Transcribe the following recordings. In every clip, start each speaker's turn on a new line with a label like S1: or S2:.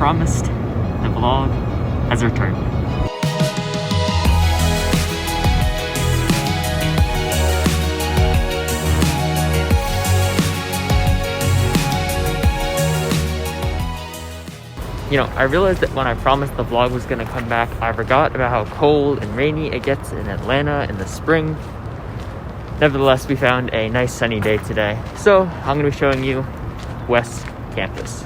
S1: promised, the vlog has returned. You know, I realized that when I promised the vlog was going to come back, I forgot about how cold and rainy it gets in Atlanta in the spring. Nevertheless, we found a nice sunny day today. So, I'm going to be showing you West Campus.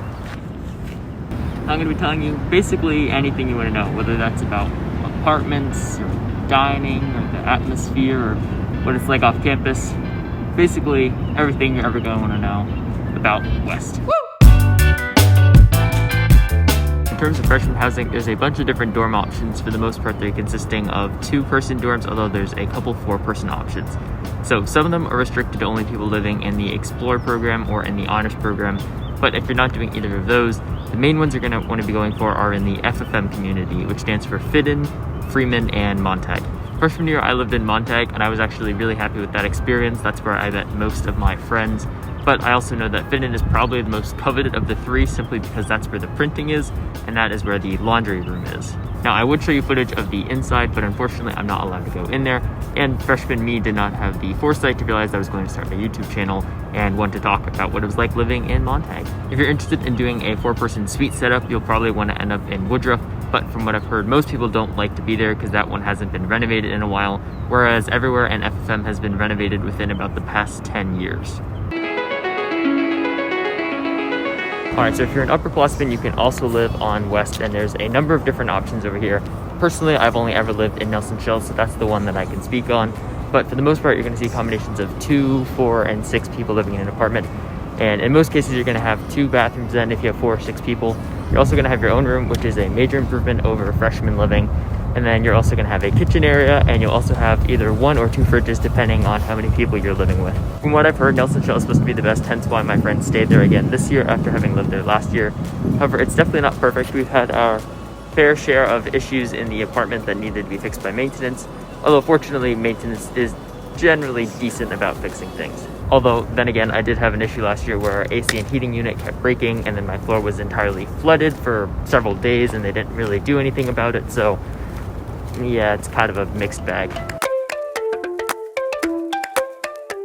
S1: I'm going to be telling you basically anything you want to know, whether that's about apartments, or dining, or the atmosphere, or what it's like off campus. Basically, everything you're ever going to want to know about West. In terms of freshman housing, there's a bunch of different dorm options. For the most part, they're consisting of 2-person dorms, although there's a couple 4-person options. So some of them are restricted to only people living in the Explore program or in the Honors program. But if you're not doing either of those, the main ones you're going to want to be going for are in the FFM community, which stands for Fitton, Freeman, and Montague. Freshman year, I lived in Montague, and I was actually really happy with that experience. That's where I met most of my friends. But I also know that Fitton is probably the most coveted of the 3 simply because that's where the printing is, and that is where the laundry room is. Now, I would show you footage of the inside, but unfortunately I'm not allowed to go in there, and freshman me did not have the foresight to realize I was going to start a YouTube channel and want to talk about what it was like living in Montague. If you're interested in doing a 4-person suite setup, you'll probably want to end up in Woodruff, but from what I've heard, most people don't like to be there because that one hasn't been renovated in a while, whereas everywhere in FFM has been renovated within about the past 10 years. Alright, so if you're an upperclassman, you can also live on West, and there's a number of different options over here. Personally, I've only ever lived in Nelson Shell, so that's the one that I can speak on. But for the most part, you're going to see combinations of 2, 4, and 6 people living in an apartment. And in most cases, you're going to have 2 bathrooms then if you have 4 or 6 people. You're also going to have your own room, which is a major improvement over freshman living. And then you're also going to have a kitchen area, and you'll also have either 1 or 2 fridges depending on how many people you're living with. From what I've heard, Nelson Shell is supposed to be the best, hence why my friends stayed there again this year after having lived there last year. However, it's definitely not perfect. We've had our fair share of issues in the apartment that needed to be fixed by maintenance, although fortunately maintenance is generally decent about fixing things. Although, then again, I did have an issue last year where our AC and heating unit kept breaking, and then my floor was entirely flooded for several days and they didn't really do anything about it, so yeah, it's kind of a mixed bag.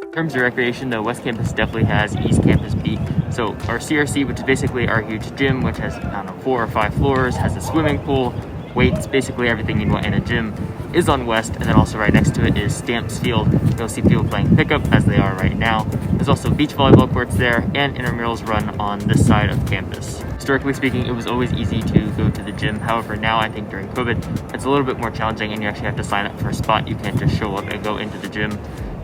S1: In terms of recreation, though, West Campus definitely has East Campus beat. So our CRC, which is basically our huge gym, which has, 4 or 5 floors, has a swimming pool, weights, basically everything you'd want in a gym, is on West. And then also right next to it is Stamps Field. You'll see people playing pickup as they are right now. There's also beach volleyball courts there, and intramurals run on this side of campus. Historically speaking, it was always easy to go to the gym. However, now I think during COVID, it's a little bit more challenging and you actually have to sign up for a spot. You can't just show up and go into the gym.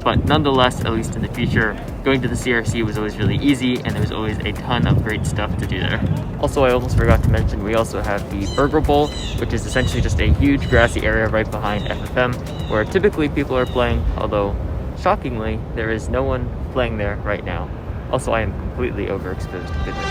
S1: But nonetheless, at least in the future, going to the CRC was always really easy, and there was always a ton of great stuff to do there. Also, I almost forgot to mention, we also have the Burger Bowl, which is essentially just a huge grassy area right behind FFM, where typically people are playing, although shockingly, there is no one playing there right now. Also, I am completely overexposed to goodness.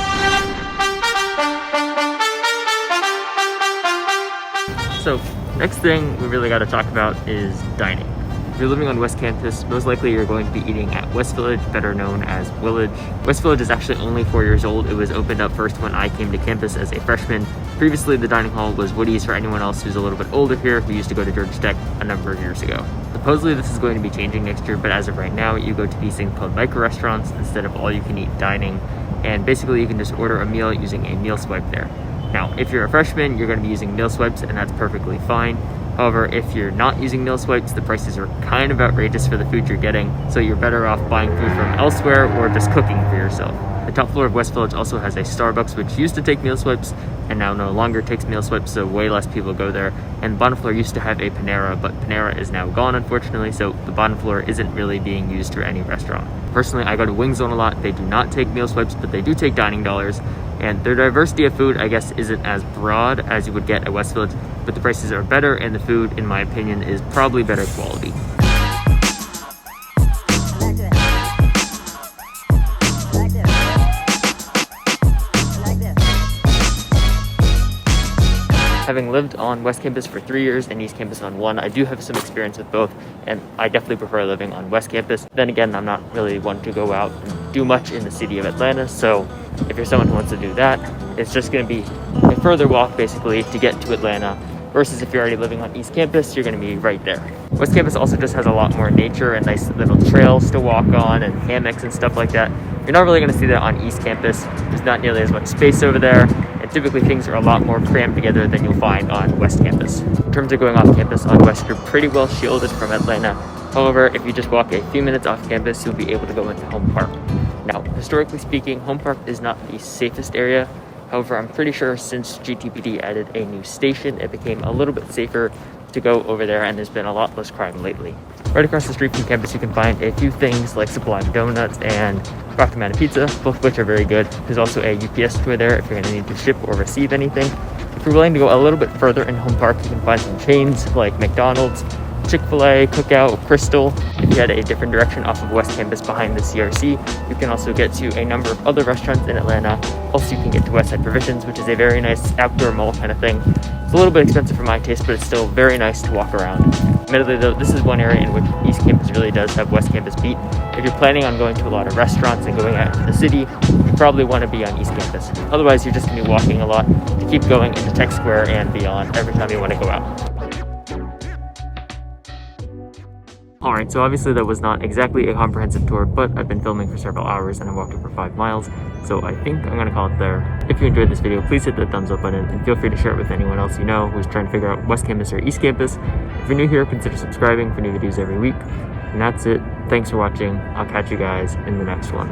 S1: So, next thing we really got to talk about is dining. If you're living on West Campus, most likely you're going to be eating at West Village, better known as Willage. West Village is actually only 4 years old. It was opened up first when I came to campus as a freshman. Previously, the dining hall was Woody's for anyone else who's a little bit older here who used to go to Georgia Tech a number of years ago. Supposedly, this is going to be changing next year, but as of right now, you go to these things called micro restaurants instead of all-you-can-eat dining. And basically, you can just order a meal using a meal swipe there. Now, if you're a freshman, you're going to be using meal swipes, and that's perfectly fine. However, if you're not using meal swipes, the prices are kind of outrageous for the food you're getting, so you're better off buying food from elsewhere or just cooking for yourself. The top floor of West Village also has a Starbucks, which used to take meal swipes and now no longer takes meal swipes, so way less people go there. And the bottom floor used to have a Panera, but Panera is now gone, unfortunately, so the bottom floor isn't really being used for any restaurant. Personally, I go to Wing Zone a lot. They do not take meal swipes, but they do take dining dollars. And their diversity of food, I guess, isn't as broad as you would get at West Village, but the prices are better, and the food, in my opinion, is probably better quality. Having lived on West Campus for 3 years and East Campus on 1, I do have some experience with both, and I definitely prefer living on West Campus. Then again, I'm not really one to go out and do much in the city of Atlanta. So if you're someone who wants to do that, it's just going to be a further walk basically to get to Atlanta, versus if you're already living on East Campus, you're going to be right there. West Campus also just has a lot more nature and nice little trails to walk on and hammocks and stuff like that. You're not really going to see that on East Campus. There's not nearly as much space over there, and typically things are a lot more crammed together than you'll find on West Campus. In terms of going off campus, on West you're pretty well shielded from Atlanta. However, if you just walk a few minutes off campus, you'll be able to go into Home Park. Now, historically speaking, Home Park is not the safest area. However, I'm pretty sure since GTPD added a new station, it became a little bit safer to go over there, and there's been a lot less crime lately. Right across the street from campus, you can find a few things like Sublime Donuts and Rocky Mountain Pizza, both of which are very good. There's also a UPS store there if you're going to need to ship or receive anything. If you're willing to go a little bit further in Home Park, you can find some chains like McDonald's, Chick-fil-A, Cookout, Crystal. If you head a different direction off of West Campus behind the CRC, you can also get to a number of other restaurants in Atlanta. Also, you can get to Westside Provisions, which is a very nice outdoor mall kind of thing. It's a little bit expensive for my taste, but it's still very nice to walk around. Admittedly though, this is one area in which East Campus really does have West Campus beat. If you're planning on going to a lot of restaurants and going out into the city, you probably want to be on East Campus. Otherwise, you're just going to be walking a lot to keep going into Tech Square and beyond every time you want to go out. Alright, so obviously that was not exactly a comprehensive tour, but I've been filming for several hours and I walked over 5 miles, so I think I'm going to call it there. If you enjoyed this video, please hit the thumbs up button and feel free to share it with anyone else you know who's trying to figure out West Campus or East Campus. If you're new here, consider subscribing for new videos every week. And that's it. Thanks for watching. I'll catch you guys in the next one.